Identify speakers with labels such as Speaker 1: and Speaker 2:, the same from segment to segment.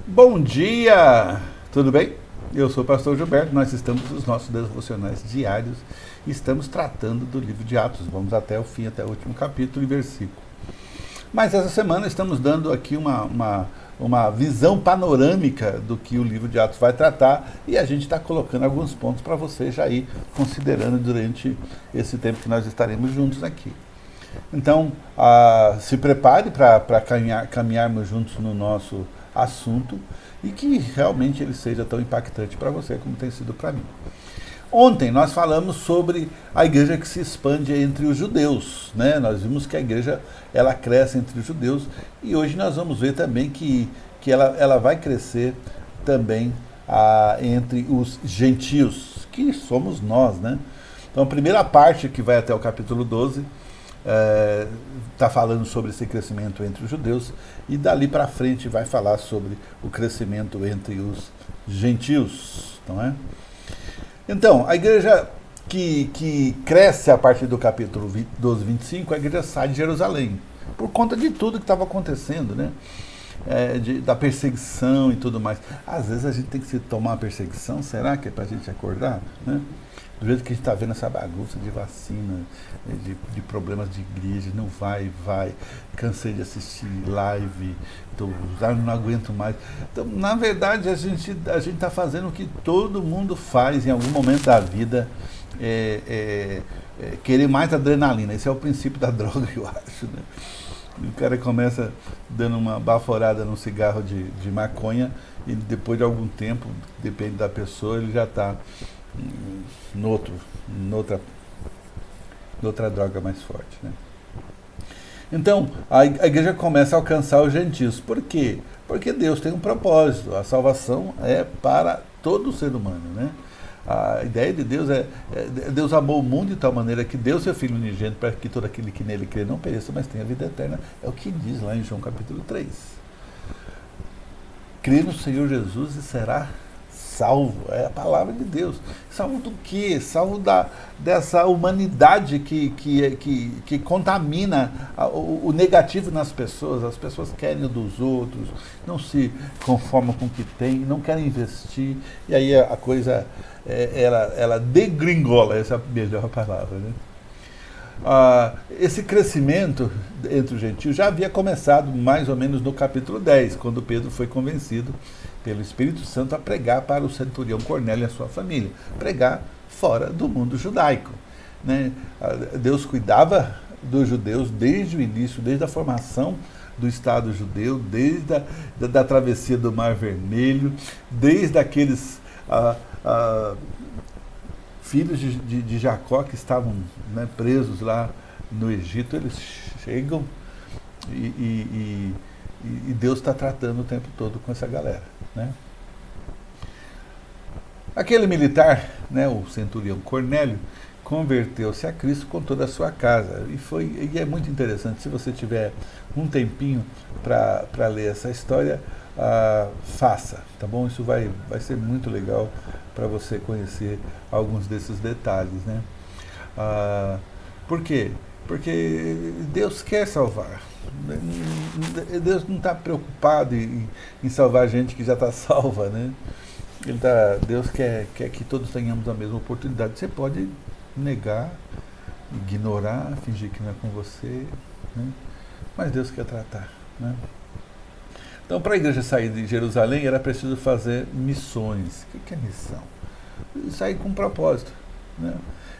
Speaker 1: Bom dia! Tudo bem? Eu sou o pastor Gilberto, nós estamos nos nossos devocionais diários e estamos tratando do livro de Atos. Vamos até o fim, até o último capítulo e versículo. Mas essa semana estamos dando aqui uma visão panorâmica do que o livro de Atos vai tratar e a gente está colocando alguns pontos para você já ir considerando durante esse tempo que nós estaremos juntos aqui. Então, se prepare para caminharmos juntos no nosso assunto e que realmente ele seja tão impactante para você como tem sido para mim. Ontem nós falamos sobre a igreja que se expande entre os judeus, né? Nós vimos que a igreja ela cresce entre os judeus e hoje nós vamos ver também que ela vai crescer também entre os gentios, que somos nós, né? Então a primeira parte que vai até o capítulo 12 está falando sobre esse crescimento entre os judeus e dali para frente vai falar sobre o crescimento entre os gentios, não é? Então, a igreja que cresce a partir do capítulo 12, 25, a igreja sai de Jerusalém, por conta de tudo que estava acontecendo, né? Da perseguição e tudo mais. Às vezes a gente tem que se tomar uma perseguição, será que é para a gente acordar, né? Do jeito que a gente está vendo essa bagunça de vacina, de problemas de igreja, não vai, cansei de assistir live, não aguento mais. Então, na verdade, a gente está fazendo o que todo mundo faz em algum momento da vida, querer mais adrenalina. Esse é o princípio da droga, eu acho, né? O cara começa dando uma baforada num cigarro de maconha e depois de algum tempo, depende da pessoa, ele já está noutra droga mais forte, né? Então, a igreja começa a alcançar os gentios. Por quê? Porque Deus tem um propósito. A salvação é para todo ser humano, né? A ideia de Deus Deus amou o mundo de tal maneira que deu seu Filho unigênito para que todo aquele que nele crê não pereça, mas tenha vida eterna. É o que diz lá em João capítulo 3. Crê no Senhor Jesus e será salvo, é a palavra de Deus. Salvo do quê? Salvo dessa humanidade que contamina o negativo nas pessoas. As pessoas querem o dos outros, não se conformam com o que têm, não querem investir, e aí a coisa, ela degringola, essa é a melhor palavra, né? Esse crescimento entre os gentios já havia começado mais ou menos no capítulo 10, quando Pedro foi convencido pelo Espírito Santo a pregar para o centurião Cornélio e a sua família, pregar fora do mundo judaico, né? Deus cuidava dos judeus desde o início, desde a formação do Estado judeu, desde da travessia do Mar Vermelho, desde aqueles filhos de Jacó que estavam, né, presos lá no Egito. Eles chegam e Deus está tratando o tempo todo com essa galera, né? Aquele militar, né, o centurião Cornélio, converteu-se a Cristo com toda a sua casa. E é muito interessante, se você tiver um tempinho para ler essa história, faça, tá bom? Isso vai ser muito legal para você conhecer alguns desses detalhes, né? Por quê? Porque Deus quer salvar. Deus não está preocupado em salvar gente que já está salva, né? Deus quer que todos tenhamos a mesma oportunidade. Você pode negar, ignorar, fingir que não é com você, né? Mas Deus quer tratar, né? Então, para a igreja sair de Jerusalém, era preciso fazer missões. O que é missão? Sair com um propósito, né?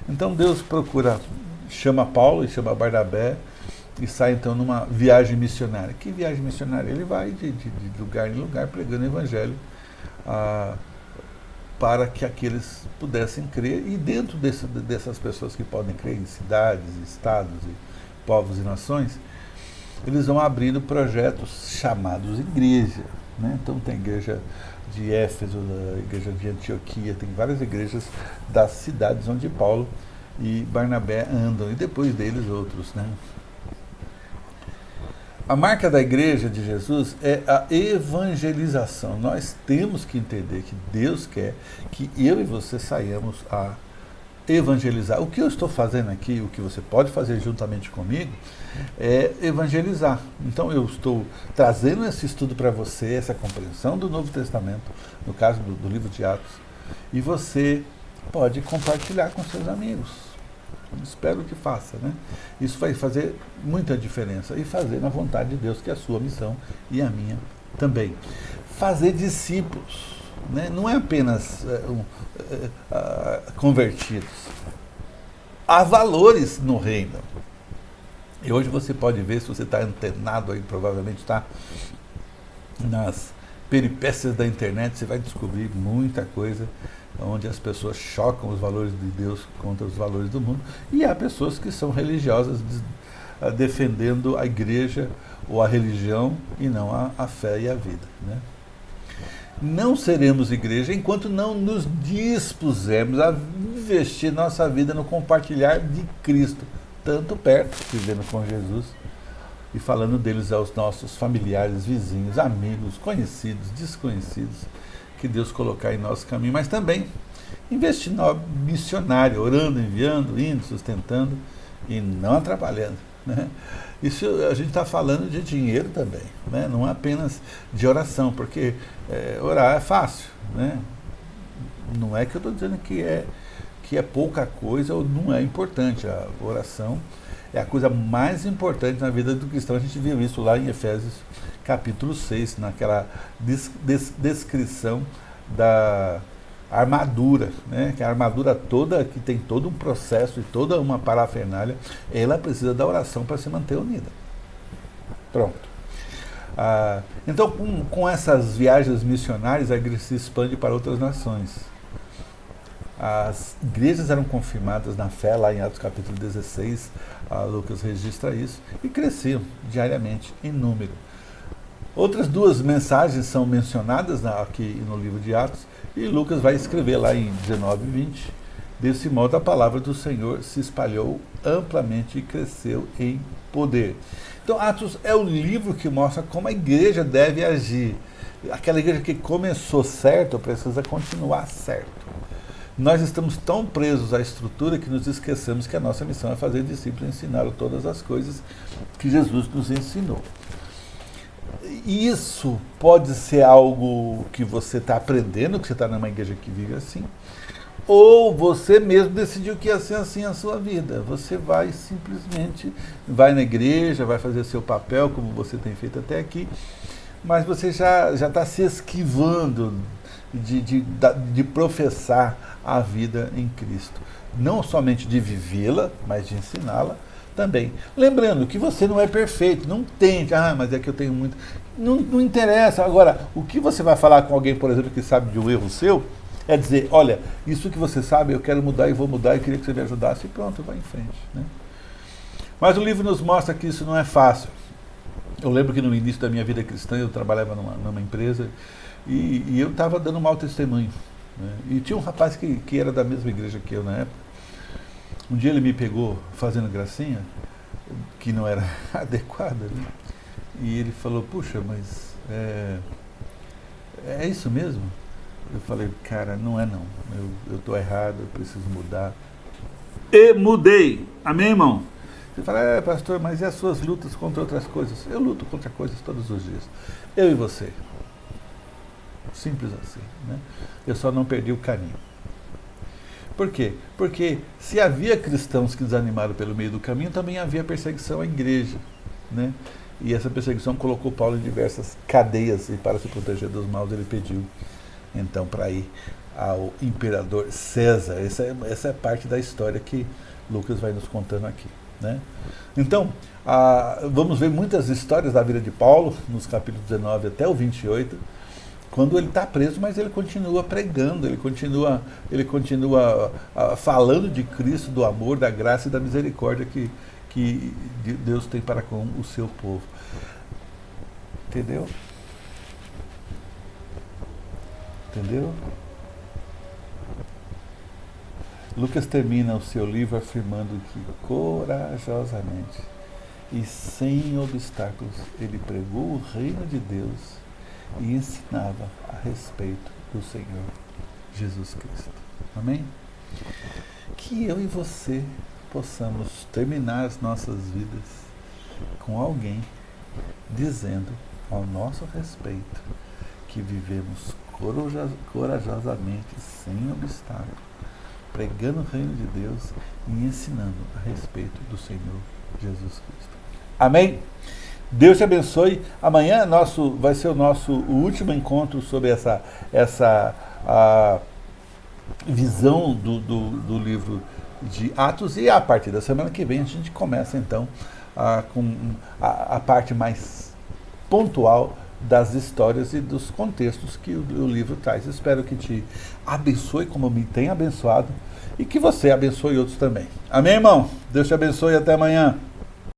Speaker 1: Então, Deus chama Paulo e chama Barnabé e sai então numa viagem missionária. Que viagem missionária? Ele vai de lugar em lugar pregando o evangelho para que aqueles pudessem crer, e dentro dessas pessoas que podem crer em cidades, estados, e povos e nações, eles vão abrindo projetos chamados igreja, né? Então tem a igreja de Éfeso, a igreja de Antioquia, tem várias igrejas das cidades onde Paulo e Barnabé andam, e depois deles outros, né? A marca da igreja de Jesus é a evangelização. Nós temos que entender que Deus quer que eu e você saiamos evangelizar. O que eu estou fazendo aqui, o que você pode fazer juntamente comigo, é evangelizar. Então eu estou trazendo esse estudo para você, essa compreensão do Novo Testamento, no caso do livro de Atos, e você pode compartilhar com seus amigos. Espero que faça, né? Isso vai fazer muita diferença, e fazer na vontade de Deus, que é a sua missão e a minha também. Fazer discípulos. Né? Não é apenas convertidos. Há valores no reino. E hoje você pode ver, se você está antenado aí, provavelmente está nas peripécias da internet, você vai descobrir muita coisa onde as pessoas chocam os valores de Deus contra os valores do mundo. E há pessoas que são religiosas defendendo a igreja ou a religião e não a fé e a vida, né? Não seremos igreja enquanto não nos dispusermos a investir nossa vida no compartilhar de Cristo, tanto perto, vivendo com Jesus, e falando deles aos nossos familiares, vizinhos, amigos, conhecidos, desconhecidos, que Deus colocar em nosso caminho, mas também investir no missionário, orando, enviando, indo, sustentando e não atrapalhando, né? Isso a gente está falando de dinheiro também, né? Não é apenas de oração, porque orar é fácil, né? Não é que eu estou dizendo que é pouca coisa ou não é importante. A oração é a coisa mais importante na vida do cristão. A gente viu isso lá em Efésios capítulo 6, naquela descrição da armadura, né? Que a armadura toda, que tem todo um processo e toda uma parafernália, ela precisa da oração para se manter unida. Pronto. Então, com essas viagens missionárias, a igreja se expande para outras nações. As igrejas eram confirmadas na fé, lá em Atos capítulo 16, Lucas registra isso, e cresciam diariamente em número. Outras duas mensagens são mencionadas aqui no livro de Atos, e Lucas vai escrever lá em 19 e 20, desse modo a palavra do Senhor se espalhou amplamente e cresceu em poder. Então Atos é o livro que mostra como a igreja deve agir. Aquela igreja que começou certo precisa continuar certo. Nós estamos tão presos à estrutura que nos esquecemos que a nossa missão é fazer discípulos e ensinar todas as coisas que Jesus nos ensinou. Isso pode ser algo que você está aprendendo, que você está numa igreja que vive assim, ou você mesmo decidiu que ia ser assim a sua vida. Você vai simplesmente, vai na igreja, vai fazer seu papel, como você tem feito até aqui, mas você já está se esquivando de professar a vida em Cristo. Não somente de vivê-la, mas de ensiná-la também. Lembrando que você não é perfeito, não tem, mas é que eu tenho muito... Não interessa. Agora, o que você vai falar com alguém, por exemplo, que sabe de um erro seu, é dizer, olha, isso que você sabe, eu quero mudar e vou mudar, e queria que você me ajudasse, e pronto, vai em frente, né? Mas o livro nos mostra que isso não é fácil. Eu lembro que no início da minha vida cristã, eu trabalhava numa empresa, e eu estava dando mau testemunho, né? E tinha um rapaz que era da mesma igreja que eu na época. Um dia ele me pegou fazendo gracinha, que não era adequada, né? E ele falou, puxa, mas é isso mesmo? Eu falei, cara, não é não. Eu estou errado, eu preciso mudar. E mudei. Amém, irmão? Você fala, pastor, mas e as suas lutas contra outras coisas? Eu luto contra coisas todos os dias. Eu e você. Simples assim, né? Eu só não perdi o caminho. Por quê? Porque se havia cristãos que desanimaram pelo meio do caminho, também havia perseguição à igreja, né? E essa perseguição colocou Paulo em diversas cadeias, e para se proteger dos maus ele pediu, então, para ir ao imperador César. Essa é parte da história que Lucas vai nos contando aqui, né? Então, vamos ver muitas histórias da vida de Paulo, nos capítulos 19 até o 28, quando ele está preso, mas ele continua pregando, ele continua falando de Cristo, do amor, da graça e da misericórdia que Deus tem para com o seu povo. Entendeu? Entendeu? Lucas termina o seu livro afirmando que corajosamente e sem obstáculos ele pregou o reino de Deus e ensinava a respeito do Senhor Jesus Cristo. Amém? que eu e você possamos terminar as nossas vidas com alguém dizendo ao nosso respeito que vivemos corajosamente, sem obstáculo, pregando o reino de Deus e ensinando a respeito do Senhor Jesus Cristo. Amém? Deus te abençoe. Amanhã vai ser o último encontro sobre essa visão do livro de Atos, e a partir da semana que vem a gente começa então com a parte mais pontual das histórias e dos contextos que o livro traz. Espero que te abençoe como me tem abençoado e que você abençoe outros também. Amém, irmão? Deus te abençoe e até amanhã.